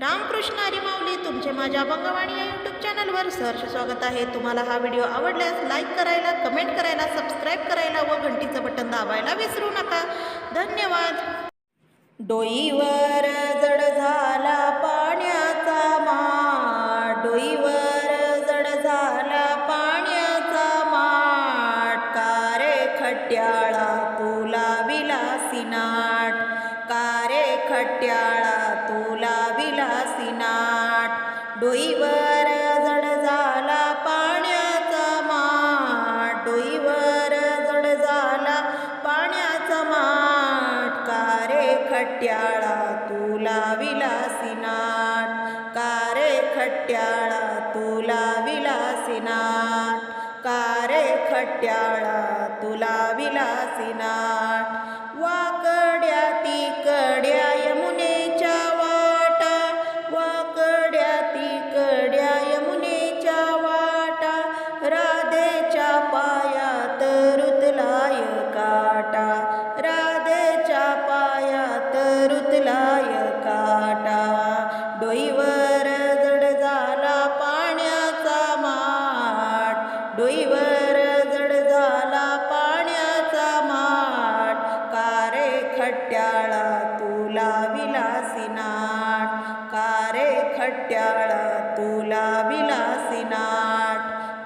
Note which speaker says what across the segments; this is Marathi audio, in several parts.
Speaker 1: रामकृष्ण हरी माऊली तुमचे माझ्या अभंगवाणी या यूट्यूब चॅनलवर सहर्ष स्वागत आहे। तुम्हाला हा व्हिडिओ आवडल्यास लाईक करायला, कमेंट करायला, सबस्क्राईब करायला व घंटीचं बटन दाबायला विसरू नका। धन्यवाद। डोईवर जड झाला पाण्याचा माठ, डोईवर जड झाला पाण्याचा माठ, का रे खट्याळा तुला विलासी नाट, का रे खट्याळा तुला विलासी नाट। डोईवर जड झाला पाण्याचा माठ, डोईवर जड झाला पाण्याचा माठ, का रे खट्याळा तुला विलासी नाट, का रे खट्याळा तुला विलासी नाट, का रे खट्याळा तुला विलासी नाट। वाकड्या तिकड्या यमुनेच्या वाटा, वाकड्या तिकड्या यमुनेच्या वाटा, राधेच्या पायात रुतलाय काटा, राधेच्या पायात रुतलाय काटा। डोईवर जड झाला पाण्याचा माठ, डोईवर जड झाला पाण्याचा माठ, का रे खट्याळा तुला विलासी नाट, का रे खट्याळा तुला विलासी नाट,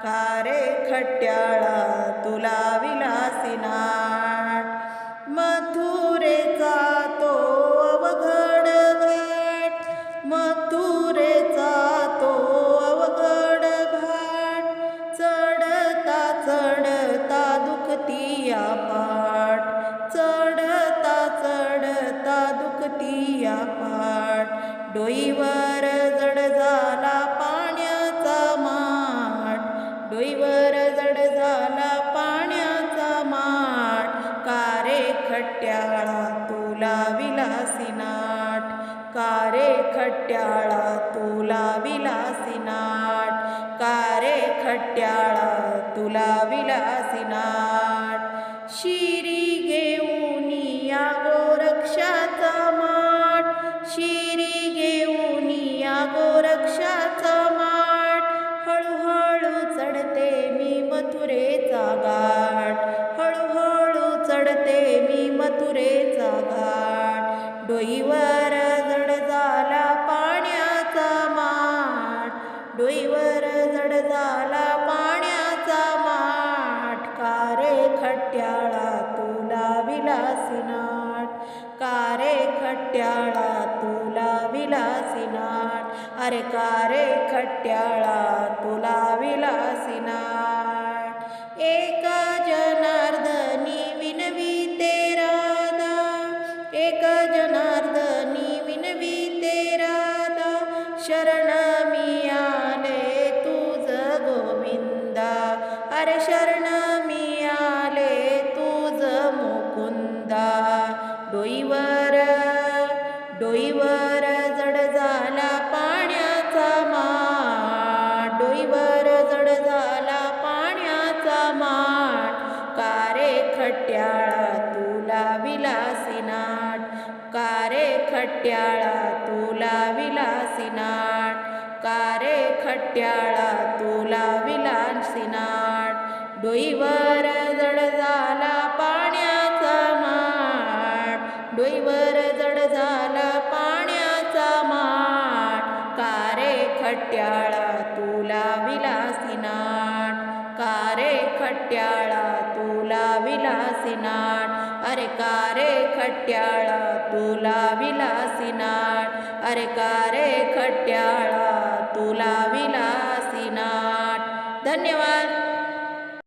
Speaker 1: का रे खट्याळा तुला विलासी नाट। मथुरेचा तो अवघड घाट, मथुरेचा तो अवघड घाट, चढता चढता दुखतीया पाठ, चढता चढता दुखतीया पाठ। डोईवर जड झाला पाण्याचा माठ, डोईवर जड झाला पाण्याचा माठ, का रे खट्याळा तुला विलासी नाट, का रे खट्याळा तुला विलासी नाट, का रे खट्याळा तुला विलासी नाट। शिरी घेऊन या गोरक्षाचा माठ, शिरी घेऊन या गोरक्षाचा माठ, हळूहळू चढते मी मथुरेचा घाट, हळूहळू चढते मी मथुरेचा घाट। डोईवर जड झाला पाण्याचा माठ, डोईवर जड झाला पाण्याचा माठ, का रे खट्याळा तुला विलासी नाट, का रे खट्याळा तुला विलासी नाट, अरे का रे खट्याळा तुला विलासी नाट। एका जनार्दनी विनविते राधा, एका जनार्दनी विनविते राधा, शरण मी आले तुझ गोविंदा, अरे शरण मी आले तुझ मुकुंदा। डोईवर डोईवर जड झाला पाण्याचा माठ, डोईवर जड झाला पाण्याचा माठ, का रे खट्याळा तुला विलासी नाट, का रे खट्याळा तुला विलासी नाट, का रे खट्याळा तुला विलासी नाट। डोईवर जड झाला पाण्याचा माठ, डोईवर जड झाला पाण्याचा माठ, का रे खट्याळा तुला विलासी नाट, का रे खट्याळा तुला विलासी नाट, अरे का रे खट्याळा तुला विलासी नाट, अरे का रे खट्याळा तुला विलासी नाट। धन्यवाद।